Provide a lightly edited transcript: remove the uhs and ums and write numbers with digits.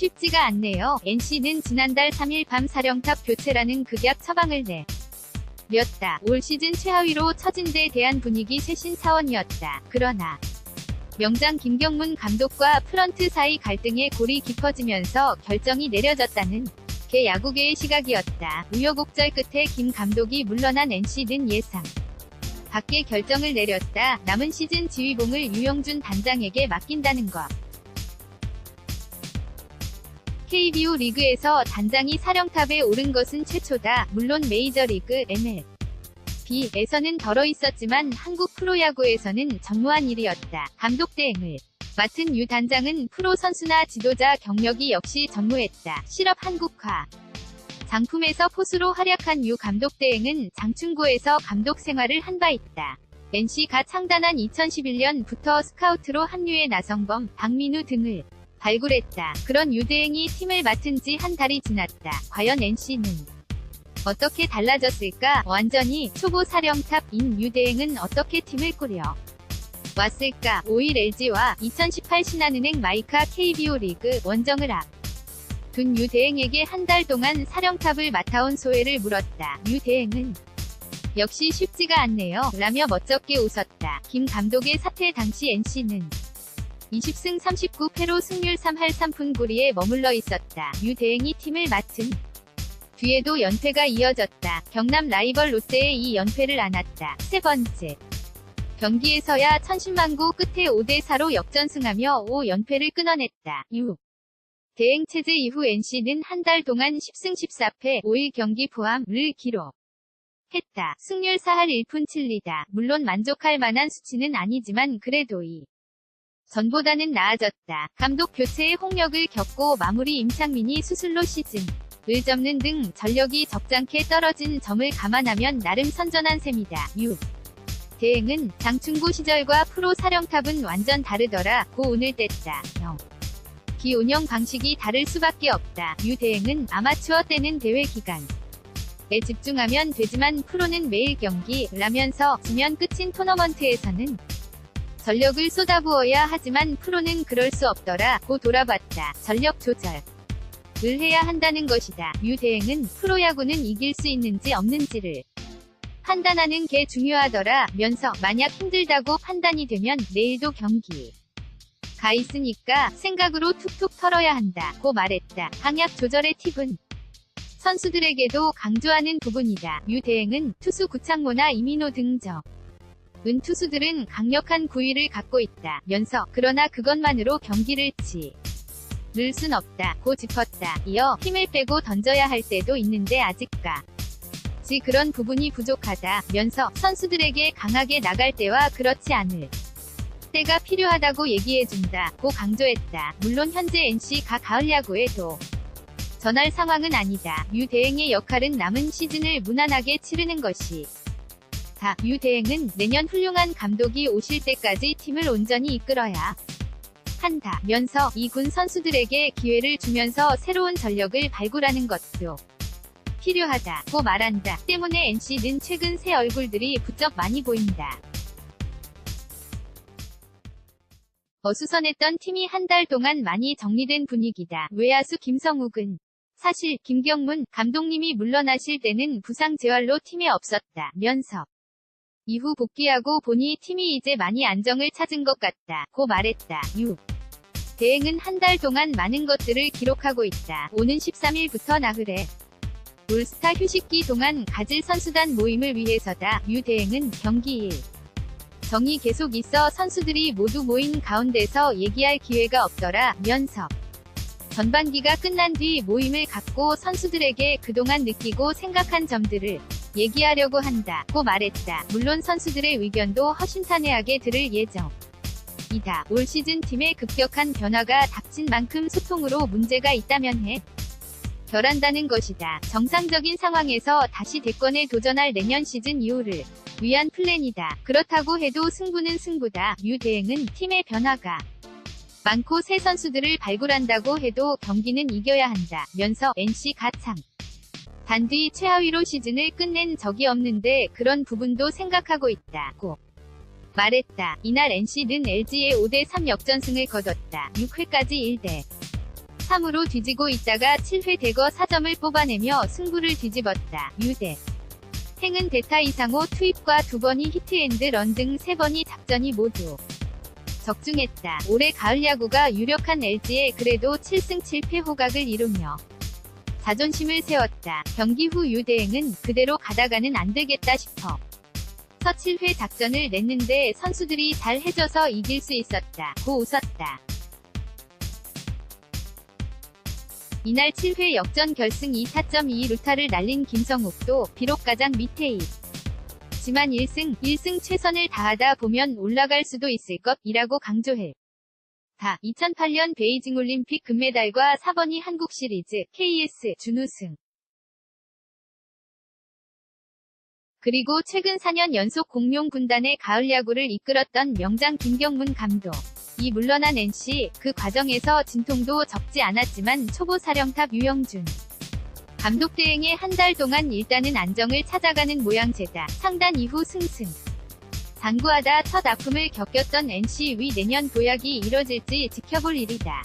쉽지가 않네요. NC는 지난달 3일 밤 사령탑 교체라는 극약 처방을 내렸다. 올 시즌 최하위로 처진 데 대한 분위기 쇄신 차원이었다. 그러나 명장 김경문 감독과 프런트 사이 갈등의 골이 깊어지면서 결정이 내려졌다는 게 야구계의 시각이었다. 우여곡절 끝에 김 감독이 물러난 NC는 예상 밖의 결정을 내렸다. 남은 시즌 지휘봉을 유영준 단장에게 맡긴다는 것. KBO 리그에서 단장이 사령탑에 오른 것은 최초다. 물론 메이저리그 MLB에서는 덜어 있었지만 한국 프로야구에서는 전무한 일이었다. 감독 대행을 맡은 유 단장은 프로 선수나 지도자 경력이 역시 전무했다. 실업 한국화 장품에서 포수로 활약한 유 감독 대행은 장충고에서 감독 생활을 한 바 있다. NC가 창단한 2011년부터 스카우트로 합류해 나성범, 박민우 등을 발굴했다. 그런 유 대행이 팀을 맡은 지 한 달이 지났다. 과연 NC는 어떻게 달라졌을까? 완전히 초보 사령탑인 유 대행은 어떻게 팀을 꾸려 왔을까? 5일 LG와 2018 신한은행 마이카 KBO 리그 원정을 앞둔 유 대행에게 한 달 동안 사령탑을 맡아온 소회를 물었다. 유 대행은 역시 쉽지가 않네요. 라며 멋쩍게 웃었다. 김 감독의 사퇴 당시 NC는 20승 39패로 승률 3할 3푼9리에 머물러 있었다. 유 대행이 팀을 맡은 뒤에도 연패가 이어졌다. 경남 라이벌 롯데에 이 연패를 안았다. 세 번째 경기에서야 천신만고 끝에 5대4로 역전승하며 5연패를 끊어냈다. 유 대행 체제 이후 NC는 한 달 동안 10승 14패 5일 경기 포함을 기록했다. 승률 4할 1푼 7리다. 물론 만족할 만한 수치는 아니지만 그래도 전보다는 나아졌다. 감독 교체의 홍역을 겪고 마무리 임창민이 수술로 시즌을 접는 등 전력이 적잖게 떨어진 점을 감안하면 나름 선전한 셈이다. 유 대행은 장충고 시절과 프로 사령탑은 완전 다르더라. 고 운을 뗐다. 경기 운영 방식이 다를 수밖에 없다. 유 대행은 아마추어 때는 대회 기간에 집중하면 되지만 프로는 매일 경기라면서 지면 끝인 토너먼트에서는 전력을 쏟아부어야 하지만 프로는 그럴 수 없더라. 고 돌아봤다. 전력 조절을 해야 한다는 것이다. 유 대행은 프로야구는 이길 수 있는지 없는지를 판단하는 게 중요하더라 면서 만약 힘들다고 판단이 되면 내일도 경기가 있으니까 생각으로 툭툭 털어야 한다. 고 말했다. 강약 조절의 팁은 선수들에게도 강조하는 부분이다. 유 대행은 투수 구창모나 이민호 등적 투수들은 강력한 구위를 갖고 있다. 면서 그러나 그것만으로 경기를 치를 순 없다. 고 짚었다. 이어 힘을 빼고 던져야 할 때도 있는데 아직까지 그런 부분이 부족하다. 면서 선수들에게 강하게 나갈 때와 그렇지 않을 때가 필요하다고 얘기해준다. 고 강조했다. 물론 현재 NC가 가을 야구에도 전할 상황은 아니다. 유 대행의 역할은 남은 시즌을 무난하게 치르는 것이 유 대행은 내년 훌륭한 감독이 오실 때까지 팀을 온전히 이끌어야 한다. 면서 이 군 선수들에게 기회를 주면서 새로운 전력을 발굴하는 것도 필요하다. 고 말한다. 때문에 NC는 최근 새 얼굴들이 부쩍 많이 보인다. 어수선했던 팀이 한 달 동안 많이 정리된 분위기다. 외야수 김성욱은 사실 김경문 감독님이 물러나실 때는 부상 재활로 팀에 없었다. 면서 이후 복귀하고 보니 팀이 이제 많이 안정을 찾은 것 같다. 고 말했다. 유 대행은 한 달 동안 많은 것들을 기록하고 있다. 오는 13일부터 나흘에 올스타 휴식기 동안 가질 선수단 모임을 위해서다. 유 대행은 경기 일정이 계속 있어 선수들이 모두 모인 가운데서 얘기할 기회가 없더라 면서 전반기가 끝난 뒤 모임을 갖고 선수들에게 그동안 느끼고 생각한 점들을 얘기하려고 한다. 고 말했다. 물론 선수들의 의견도 허심탄회하게 들을 예정이다. 올 시즌 팀의 급격한 변화가 닥친 만큼 소통으로 문제가 있다면 결한다는 것이다. 정상적인 상황에서 다시 대권에 도전할 내년 시즌 이후를 위한 플랜이다. 그렇다고 해도 승부는 승부다. 유 대행은 팀의 변화가 많고 새 선수들을 발굴한다고 해도 경기는 이겨야 한다. 면서 NC가 단뒤 최하위로 시즌을 끝낸 적이 없는데 그런 부분도 생각하고 있다고 말했다. 이날 NC는 LG의 5대3 역전승을 거뒀다. 6회까지 1대 3으로 뒤지고 있다가 7회 대거 4점을 뽑아내며 승부를 뒤집었다. 유대 행은 대타 이상호 투입과 2번이 히트앤드런 등 3번이 작전이 모두 적중했다. 올해 가을 야구가 유력한 LG에 그래도 7승 7패 호각을 이루며 자존심을 세웠다. 경기 후 유대행은 그대로 가다가는 안 되겠다 싶어 서 7회 작전을 냈는데 선수들이 잘 해줘서 이길 수 있었다. 고 웃었다. 이날 7회 역전 결승 2타점 2루타를 날린 김성욱도 비록 가장 밑에 있지만 1승 최선을 다하다 보면 올라갈 수도 있을 것이라고 강조했다. 2008년 베이징 올림픽 금메달과 4번이 한국 시리즈 KS 준우승. 그리고 최근 4년 연속 공룡 군단의 가을 야구를 이끌었던 명장 김경문 감독. 이 물러난 NC, 그 과정에서 진통도 적지 않았지만 초보 사령탑 유영준 감독 대행에 한 달 동안 일단은 안정을 찾아가는 모양새다. 창단 이후 승승 장구하다 첫 아픔을 겪었던 NC 위 내년 도약이 이뤄질지 지켜볼 일이다.